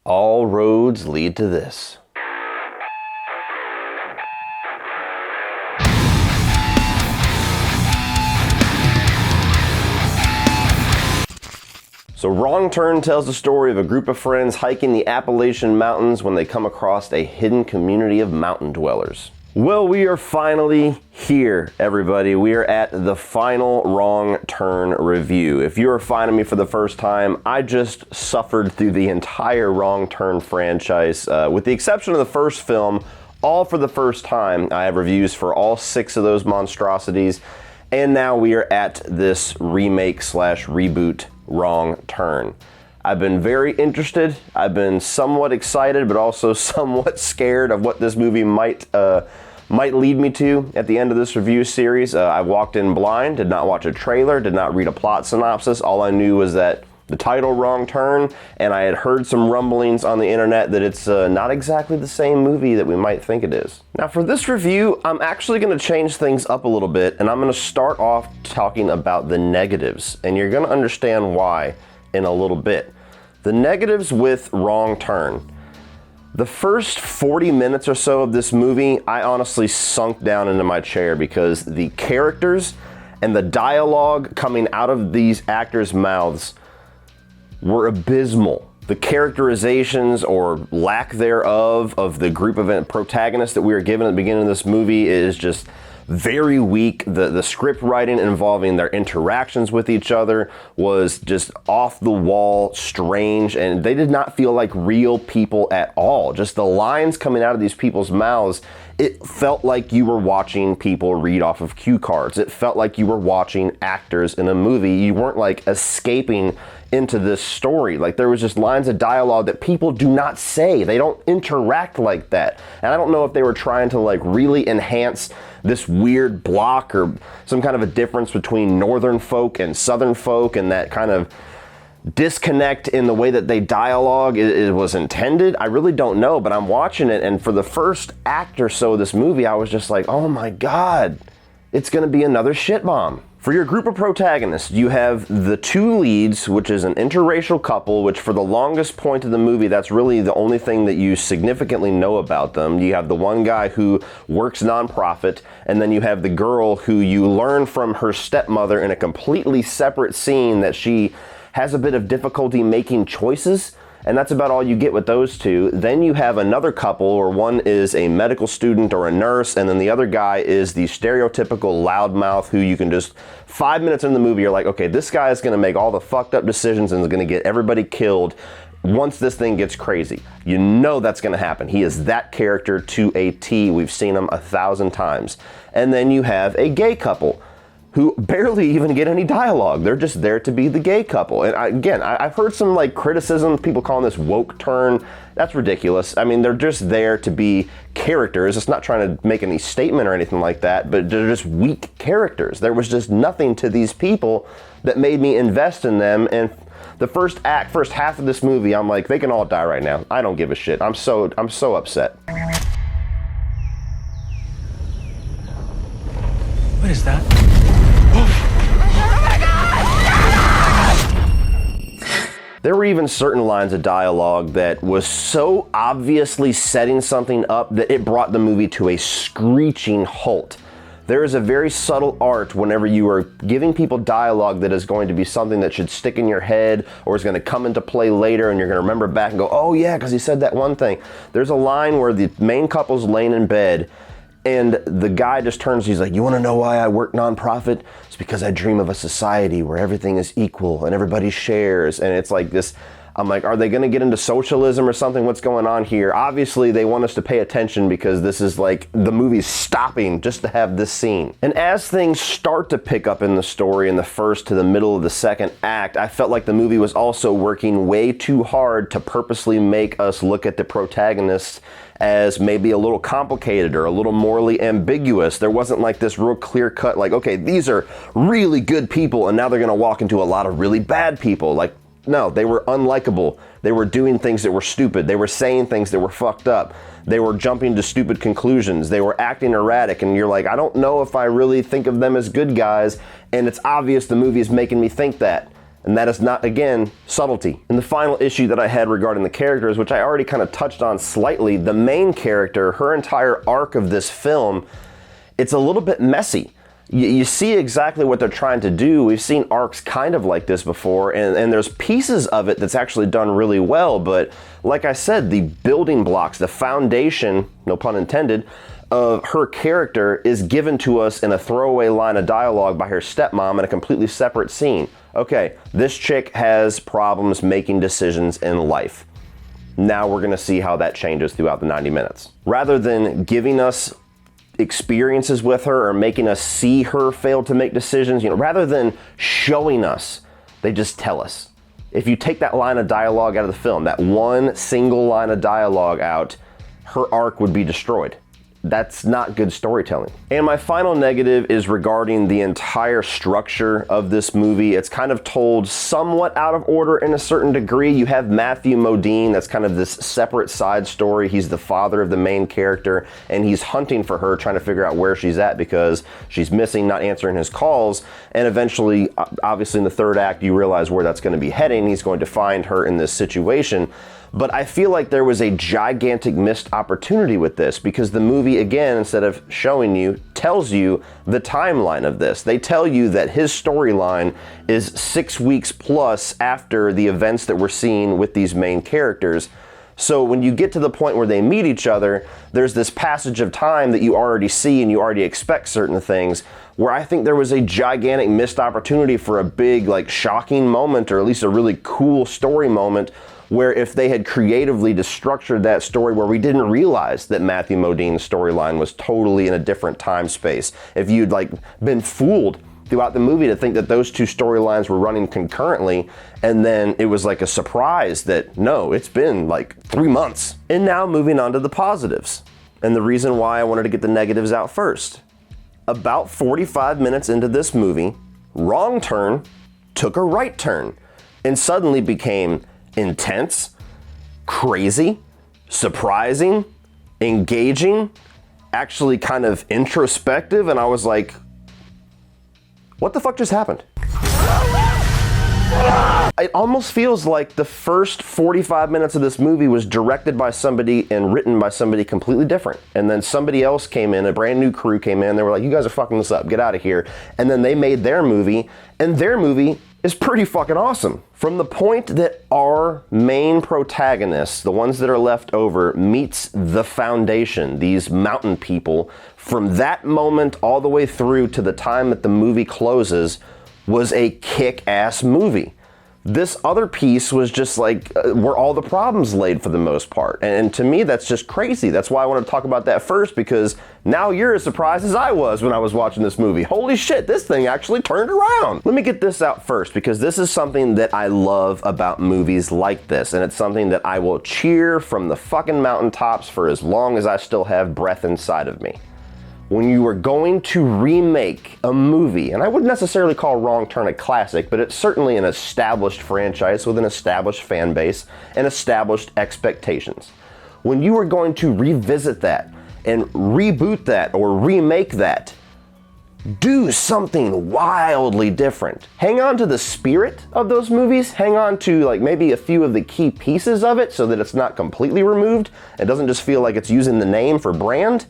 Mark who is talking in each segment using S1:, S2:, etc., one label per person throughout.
S1: All roads lead to this. So Wrong Turn tells the story of a group of friends hiking the Appalachian Mountains when they come across a hidden community of mountain dwellers. Well, we are finally here, everybody. We are at the final Wrong Turn review. If you are finding me for the first time, I just suffered through the entire Wrong Turn franchise, with the exception of the first film, all for the first time. I have reviews for all 6 of those monstrosities, and now we are at this remake slash reboot Wrong Turn. I've been very interested. I've been somewhat excited, but also somewhat scared of what this movie might lead me to at the end of this review series. I walked in blind, did not watch a trailer, did not read a plot synopsis. All I knew was that the title Wrong Turn, and I had heard some rumblings on the internet that it's not exactly the same movie that we might think it is. Now for this review, I'm actually going to change things up a little bit, and I'm going to start off talking about the negatives, and you're going to understand why in a little bit. The negatives with Wrong Turn. The first 40 minutes or so of this movie, I honestly sunk down into my chair because the characters and the dialogue coming out of these actors' mouths were abysmal. The characterizations, or lack thereof, of the group of protagonists that we were given at the beginning of this movie is just very weak. The script writing involving their interactions with each other was just off the wall, strange, and they did not feel like real people at all. Just the lines coming out of these people's mouths, it felt like you were watching people read off of cue cards. It felt like you were watching actors in a movie. You weren't like escaping into this story. Like there was just lines of dialogue that people do not say. They don't interact like that. And I don't know if they were trying to like really enhance this weird block or some kind of a difference between northern folk and southern folk, and that kind of disconnect in the way that they dialogue it was intended. I really don't know, but I'm watching it, and for the first act or so of this movie, I was just like, oh my God, it's gonna be another shit bomb. For your group of protagonists, you have the 2 leads, which is an interracial couple, which for the longest point of the movie, that's really the only thing that you significantly know about them. You have the one guy who works nonprofit, and then you have the girl who you learn from her stepmother in a completely separate scene that she has a bit of difficulty making choices. And that's about all you get with those 2. Then you have another couple, or one is a medical student or a nurse, and then the other guy is the stereotypical loudmouth who you can just, 5 minutes in the movie, you're like, okay, this guy is gonna make all the fucked up decisions and is gonna get everybody killed once this thing gets crazy. You know that's gonna happen. He is that character to a T. We've seen him 1,000 times. And then you have a gay couple who barely even get any dialogue. They're just there to be the gay couple. And I've heard some like criticism, people calling this woke turn. That's ridiculous. I mean, they're just there to be characters. It's not trying to make any statement or anything like that, but they're just weak characters. There was just nothing to these people that made me invest in them. And the first half of this movie, I'm like, they can all die right now. I don't give a shit. I'm so upset.
S2: What is that?
S1: There were even certain lines of dialogue that was so obviously setting something up that it brought the movie to a screeching halt. There is a very subtle art whenever you are giving people dialogue that is going to be something that should stick in your head or is going to come into play later, and you're going to remember back and go, oh yeah, because he said that one thing. There's a line where the main couple's laying in bed, and the guy just turns, he's like, you want to know why I work nonprofit? It's because I dream of a society where everything is equal and everybody shares. And it's like this, I'm like, are they going to get into socialism or something? What's going on here? Obviously, they want us to pay attention because this is like, the movie's stopping just to have this scene. And as things start to pick up in the story in the first to the middle of the second act, I felt like the movie was also working way too hard to purposely make us look at the protagonists as maybe a little complicated or a little morally ambiguous. There wasn't like this real clear cut, like, okay, these are really good people and now they're gonna walk into a lot of really bad people. Like, no, they were unlikable. They were doing things that were stupid. They were saying things that were fucked up. They were jumping to stupid conclusions. They were acting erratic, and you're like, I don't know if I really think of them as good guys, and it's obvious the movie is making me think that. And that is not, again, subtlety. And the final issue that I had regarding the characters, which I already kind of touched on slightly, the main character, her entire arc of this film, it's a little bit messy. You see exactly what they're trying to do. We've seen arcs kind of like this before, and there's pieces of it that's actually done really well, but like I said, the building blocks, the foundation, no pun intended, of her character is given to us in a throwaway line of dialogue by her stepmom in a completely separate scene. Okay, this chick has problems making decisions in life. Now we're gonna see how that changes throughout the 90 minutes. Rather than giving us experiences with her or making us see her fail to make decisions, rather than showing us, they just tell us. If you take that line of dialogue out of the film, that one single line of dialogue out, her arc would be destroyed. That's not good storytelling. And my final negative is regarding the entire structure of this movie. It's kind of told somewhat out of order in a certain degree. You have Matthew Modine, that's kind of this separate side story. He's the father of the main character, and he's hunting for her, trying to figure out where she's at because she's missing, not answering his calls. And eventually, obviously in the third act, you realize where that's going to be heading. He's going to find her in this situation. But I feel like there was a gigantic missed opportunity with this because the movie, again, instead of showing you, tells you the timeline of this. They tell you that his storyline is 6 weeks plus after the events that we're seeing with these main characters. So when you get to the point where they meet each other, there's this passage of time that you already see and you already expect certain things, where I think there was a gigantic missed opportunity for a big, shocking moment, or at least a really cool story moment, where if they had creatively destructured that story where we didn't realize that Matthew Modine's storyline was totally in a different time space, if you'd been fooled throughout the movie to think that those two storylines were running concurrently, and then it was a surprise that no, it's been 3 months. And now moving on to the positives, and the reason why I wanted to get the negatives out first. About 45 minutes into this movie, wrong turn took a right turn and suddenly became intense, crazy, surprising, engaging, actually kind of introspective, and I was like, what the fuck just happened? It almost feels like the first 45 minutes of this movie was directed by somebody and written by somebody completely different. And then somebody else came in, a brand new crew came in, they were like, you guys are fucking this up, get out of here. And then they made their movie, and their movie is pretty fucking awesome. From the point that our main protagonists, the ones that are left over, meets the Foundation, these mountain people, from that moment all the way through to the time that the movie closes, was a kick-ass movie. This other piece was just where all the problems laid for the most part. And to me, that's just crazy. That's why I want to talk about that first, because now you're as surprised as I was when I was watching this movie. Holy shit, this thing actually turned around. Let me get this out first, because this is something that I love about movies like this, and it's something that I will cheer from the fucking mountaintops for as long as I still have breath inside of me. When you are going to remake a movie, and I wouldn't necessarily call Wrong Turn a classic, but it's certainly an established franchise with an established fan base and established expectations. When you are going to revisit that and reboot that or remake that, do something wildly different. Hang on to the spirit of those movies, hang on to maybe a few of the key pieces of it so that it's not completely removed. It doesn't just feel like it's using the name for brand.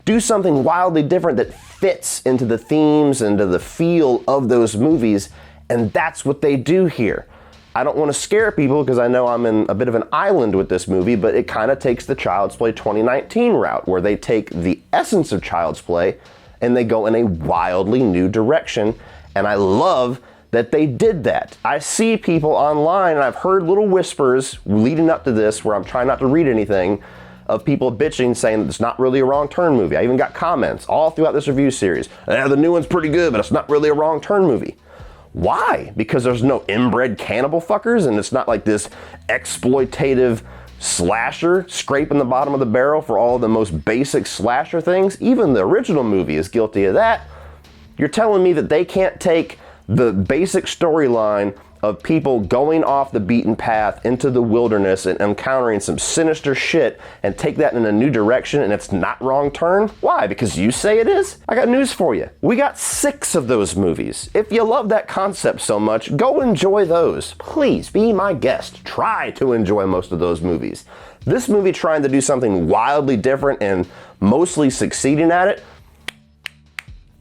S1: Do something wildly different that fits into the themes and to the feel of those movies, and that's what they do here. I don't want to scare people because I know I'm in a bit of an island with this movie, but it kind of takes the Child's Play 2019 route, where they take the essence of Child's Play and they go in a wildly new direction, and I love that they did that. I see people online, and I've heard little whispers leading up to this where I'm trying not to read anything, of people bitching saying that it's not really a Wrong Turn movie. I even got comments all throughout this review series. The new one's pretty good, but it's not really a Wrong Turn movie. Why? Because there's no inbred cannibal fuckers, and it's not like this exploitative slasher scraping the bottom of the barrel for all the most basic slasher things. Even the original movie is guilty of that. You're telling me that they can't take the basic storyline of people going off the beaten path into the wilderness and encountering some sinister shit and take that in a new direction and it's not Wrong Turn? Why? Because you say it is? I got news for you. We got 6 of those movies. If you love that concept so much, go enjoy those. Please be my guest. Try to enjoy most of those movies. This movie trying to do something wildly different and mostly succeeding at it,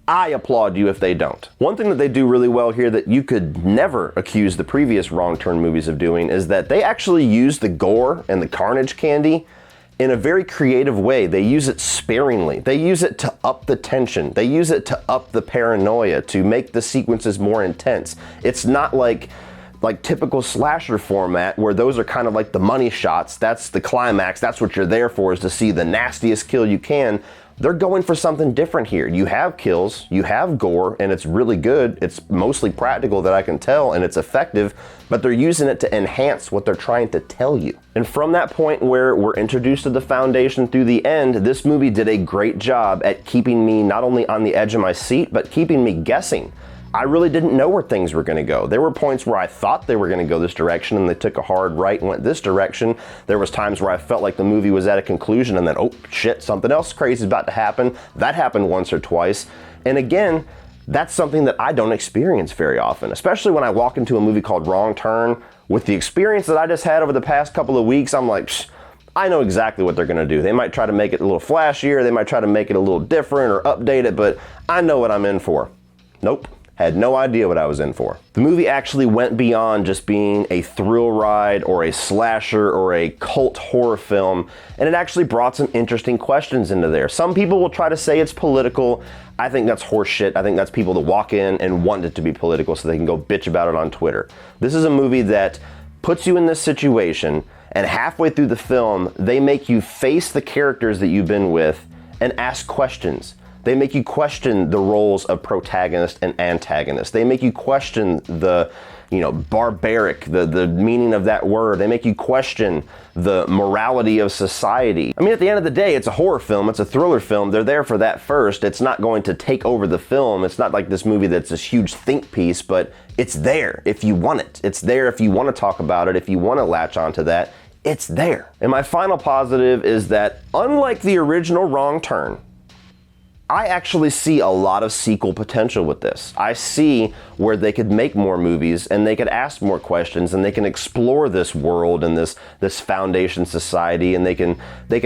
S1: I applaud you if they don't. One thing that they do really well here that you could never accuse the previous Wrong Turn movies of doing is that they actually use the gore and the carnage candy in a very creative way. They use it sparingly. They use it to up the tension. They use it to up the paranoia, to make the sequences more intense. It's not like typical slasher format where those are kind of like the money shots. That's the climax. That's what you're there for, is to see the nastiest kill you can. They're going for something different here. You have kills, you have gore, and it's really good. It's mostly practical that I can tell, and it's effective, but they're using it to enhance what they're trying to tell you. And from that point where we're introduced to the Foundation through the end, this movie did a great job at keeping me not only on the edge of my seat, but keeping me guessing. I really didn't know where things were going to go. There were points where I thought they were going to go this direction and they took a hard right and went this direction. There was times where I felt like the movie was at a conclusion and then, oh shit, something else crazy is about to happen. That happened once or twice. And again, that's something that I don't experience very often, especially when I walk into a movie called Wrong Turn. With the experience that I just had over the past couple of weeks, I'm like, I know exactly what they're going to do. They might try to make it a little flashier, they might try to make it a little different or update it, but I know what I'm in for. Nope. Had no idea what I was in for. The movie actually went beyond just being a thrill ride or a slasher or a cult horror film, and it actually brought some interesting questions into there. Some people will try to say it's political. I think that's horse shit. I think that's people that walk in and want it to be political so they can go bitch about it on Twitter. This is a movie that puts you in this situation, and halfway through the film, they make you face the characters that you've been with and ask questions. They make you question the roles of protagonist and antagonist. They make you question the, barbaric, the meaning of that word. They make you question the morality of society. I mean, at the end of the day, it's a horror film, it's a thriller film. They're there for that first. It's not going to take over the film. It's not like this movie that's this huge think piece, but it's there if you want it. It's there if you want to talk about it, if you want to latch onto that. It's there. And my final positive is that, unlike the original Wrong Turn, I actually see a lot of sequel potential with this. I see where they could make more movies and they could ask more questions and they can explore this world and this Foundation society, and they can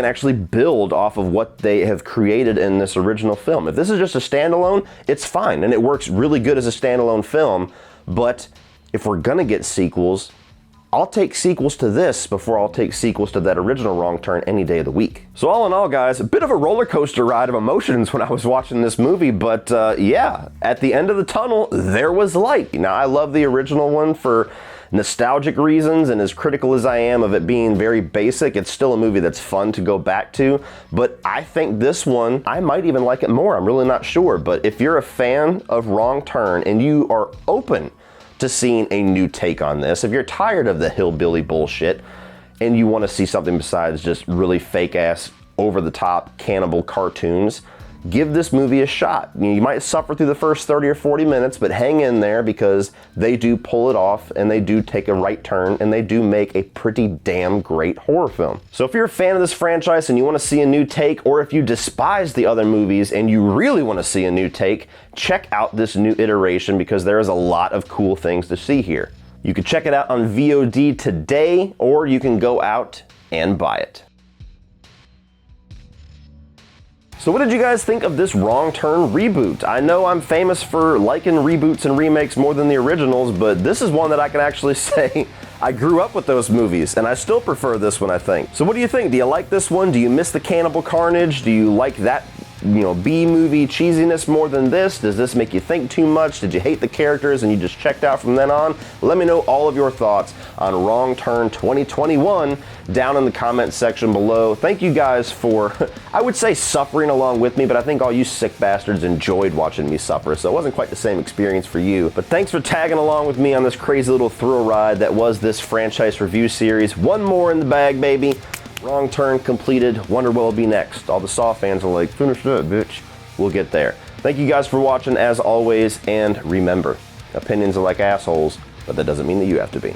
S1: actually build off of what they have created in this original film. If this is just a standalone, it's fine and it works really good as a standalone film, but if we're gonna get sequels, I'll take sequels to this before I'll take sequels to that original Wrong Turn any day of the week. So all in all, guys, a bit of a roller coaster ride of emotions when I was watching this movie, but yeah, at the end of the tunnel, there was light. Now, I love the original one for nostalgic reasons, and as critical as I am of it being very basic, it's still a movie that's fun to go back to, but I think this one, I might even like it more. I'm really not sure, but if you're a fan of Wrong Turn and you are open to seeing a new take on this, if you're tired of the hillbilly bullshit and you want to see something besides just really fake ass over the top cannibal cartoons, give this movie a shot. You might suffer through the first 30 or 40 minutes, but hang in there because they do pull it off and they do take a right turn and they do make a pretty damn great horror film. So if you're a fan of this franchise and you want to see a new take, or if you despise the other movies and you really want to see a new take, check out this new iteration because there is a lot of cool things to see here. You can check it out on VOD today, or you can go out and buy it. So what did you guys think of this Wrong Turn reboot? I know I'm famous for liking reboots and remakes more than the originals, but this is one that I can actually say I grew up with those movies, and I still prefer this one, I think. So what do you think? Do you like this one? Do you miss the cannibal carnage? Do you like that, B-movie cheesiness more than this? Does this make you think too much? Did you hate the characters and you just checked out from then on? Let me know all of your thoughts on Wrong Turn 2021 down in the comments section below. Thank you guys for, I would say, suffering along with me, but I think all you sick bastards enjoyed watching me suffer, so it wasn't quite the same experience for you. But thanks for tagging along with me on this crazy little thrill ride that was this franchise review series. One more in the bag, baby. Wrong Turn completed. Wonder what will be next. All the Saw fans are like, finish that, bitch. We'll get there. Thank you guys for watching as always, and remember, opinions are like assholes. but that doesn't mean that you have to be.